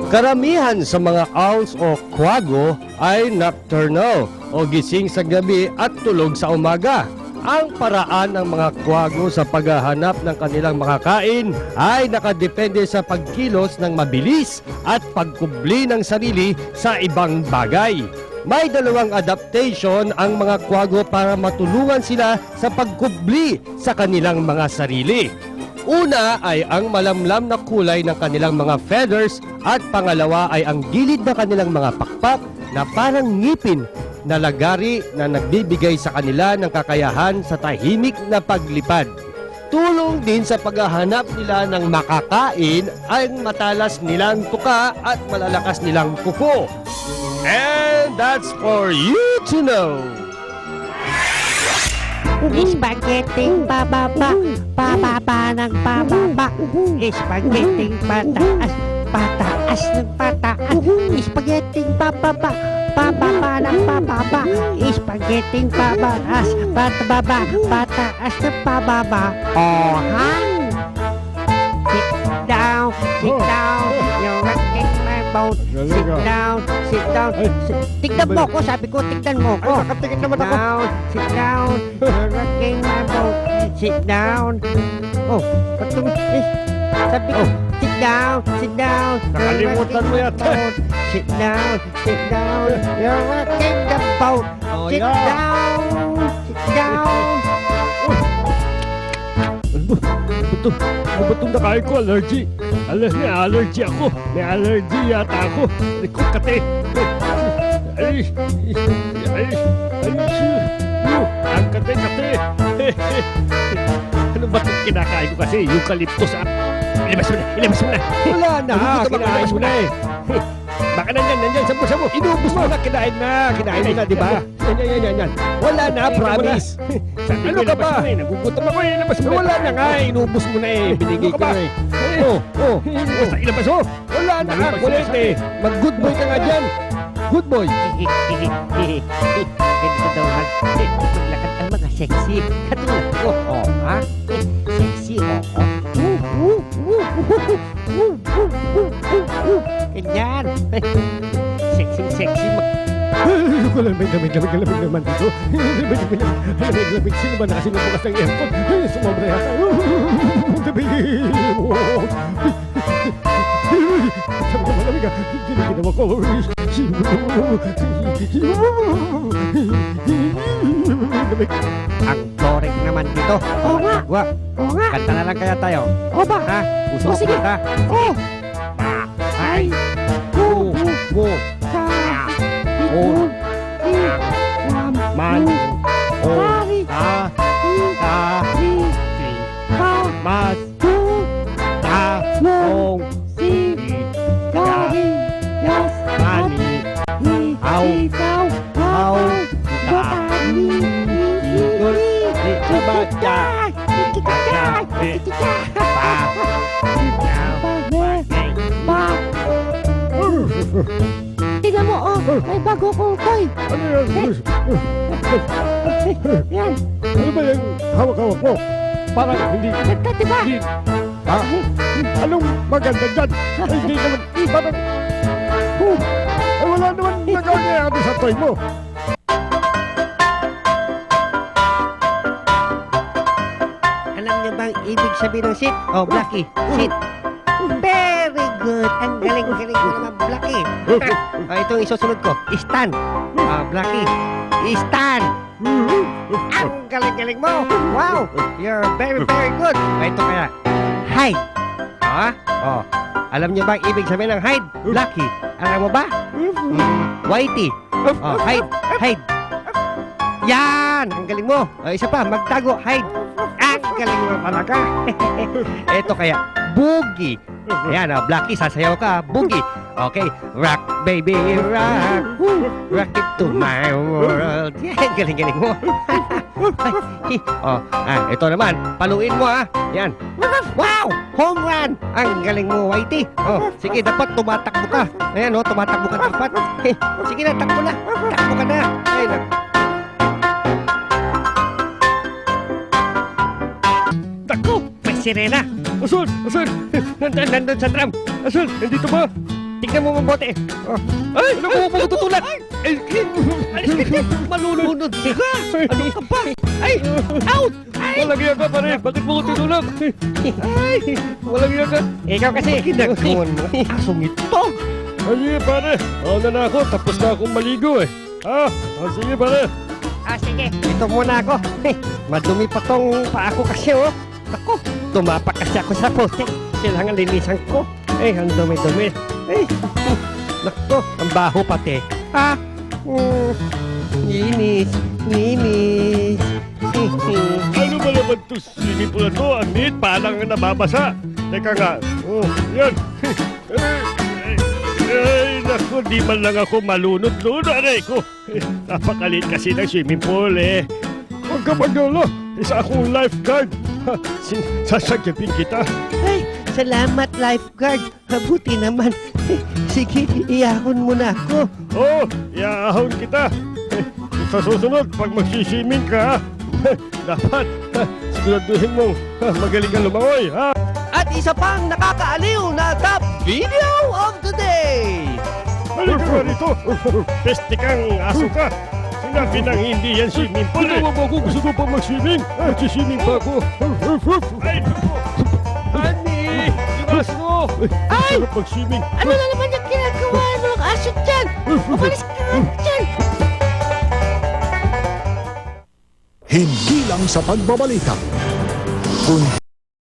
Karamihan sa mga owls o quago ay nocturnal o gising sa gabi at tulog sa umaga. Ang paraan ng mga quago sa paghahanap ng kanilang makakain ay nakadepende sa pagkilos ng mabilis at pagkubli ng sarili sa ibang bagay. May dalawang adaptation ang mga quago para matulungan sila sa pagkubli sa kanilang mga sarili. Una ay ang malamlam na kulay ng kanilang mga feathers at pangalawa ay ang gilid ng kanilang mga pakpak na parang ngipin na lagari na nagbibigay sa kanila ng kakayahan sa tahimik na paglipad. Tulong din sa paghahanap nila ng makakain ay matalas nilang tuka at malalakas nilang kuko. And that's for you to know. Spaghetti pababa, pababa ng pababa. Spaghetti pataas, pataas ng pataas. Spaghetti pababa, pababa ng pababa. Spaghetti pababa, pababa, pataas ng pababa. Oh, han! Sit down, you're rocking my boat. Sit down, sit down. Tignan mo ko, sabi ko, tignan mo ko. Nakatingin naman ako. Sit down, you're rocking my boat. Sit down. Oh, sabi ko, sit down, Nakalimutan mo yata. Sit down, you're rocking the boat. Oh, Sit yeah. down, sit down. Ano ba itong nakain ko? Allergy. May allergy ako. May allergy yata ako. Likod kate. Ang kate. Ano ba itong kinakain ko kasi? Eucalyptus ah. Ilabas mo na. Wala na. Kinain mo na eh. Baka nandyan, sabu-sabu. Inubos mo na, kinain mo na, di ba? Yan. Wala na, promise. Ano ka ba? Nagugutom ako eh, ilabas mo na. Wala na nga, inubos mo na eh, binigay ko na eh. Basta ilabas mo. Wala na, kulit eh. Mag-good boy ka nga dyan. Good boy. Ganito daw maglakad ang mga sexy. Katulad ko, oh, ha? Sexy, ganyan. Sexy. Lamig naman dito. Lamig. Sino ba nakasinubukas ng aircon? Sumobra yata. Sabi naman lamig ah. Ginawa ko. Lamig. Ang boring naman dito. Oo nga. Oo nga. Kanta na lang kaya tayo. O ba? Ha? Gusto O, mo sige. kanta? Oh. Ay. Mo. Sa. Ikon. Man. Pari. Ta. Si. Ka. Mas. Tu. Ta. Mo. Ong. Si. Kari. Yas. Mani. Ni. Aw. Ikaw. Aw. Botani. Ikot. Ikabata. Tignan mo, oh, may bago kong toy. Ano yan? Yan, Ano ba yung hawak-hawak mo? Parang hindi. ganda, diba? Hindi. Ha? Anong maganda dyan? Ay, hindi naman. Parang. Ay, wala naman nagagayari sa toy mo. Alam niyo bang ibig sabihin ng sit? Oh, Blackie. Sit. Very good. Ang galing-galing mo naman, Blackie. Itong isusunod ko. Stand. Blackie. Stand. Ang galing-galing mo. Wow. You're very, very good. Ito kaya. Hide. Oh. Alam niyo bang ibig sabihin ng hide? Blackie. Alam mo ba? Whitey. Hide. Yan! Ang galing mo. Isa pa, magtago. Hide. Ang galing mo talaga. Ito kaya, boogie. Ayan, Blackie, sasayaw ka. Boogie. Okay. Rock, baby, rock. Rock it to my world. Yan, galing-galing mo. Ito naman. Paluin mo, Yan. Wow! Home run! Ang galing mo, Whitey. Sige, dapat tumatakbo ka. Ayan, tumatakbo ka dapat. Sige na, takbo na. Takbo ka na. Ayan, Tako! may sirena. Asul! Nandun sa drum! Asul! Nandito ba? tignan mo mabuti. Ay, ano ko pagtutulan? Ay, alis ka dyan. Malulunod ka. Ano ka ba? Ay, out! Ay! Walang iya ka pa rin. Bakit mo ko tinulak? Ay, walang iya ka. Ikaw kasi. Kinagkuhan mo. Asong ito. Ay, pare. Mauna na ako. Tapos na akong maligo eh. Sige pare. Sige. Ito muna ako. Madumi pa tong paa ko kasi, oh. Ako, tumapak kasi ako sa putik. Kailangan linisan ko. Ang dumi-dumi. Nako, ang baho pati. Linis. Ano ba naman to swimming pool na to? Ang liit, parang nababasa. Teka nga. Yan. Ay, naku, di man lang ako malunod-lunod. Aray ko. Napakalit kasi ng swimming pool eh. Huwag ka mag-alala. Isa akong lifeguard. Sasagyapin kita. Ay, salamat lifeguard. Mabuti naman. Sige, iyahon mo na ako. Iahon kita. Sa susunod, pag magsiswimming ka, dapat siguraduhin mong magaling ka lumangoy, ha? At isa pang nakakaaliw na top video of the day. Halika nga rito. Peste kang aso ka. Sinabi nang hindi yan swimming pool eh. Ano ba ako? Gusto ko pa mag-swimming? Magsiswimming pa ako. Ay, Honey! Iwas mo! Ay! Sarap mag-swimming. Ano na naman yung ginagawa ng aso dyan? Umalis ka nga dyan! Hindi lang sa pagbabalita, kundi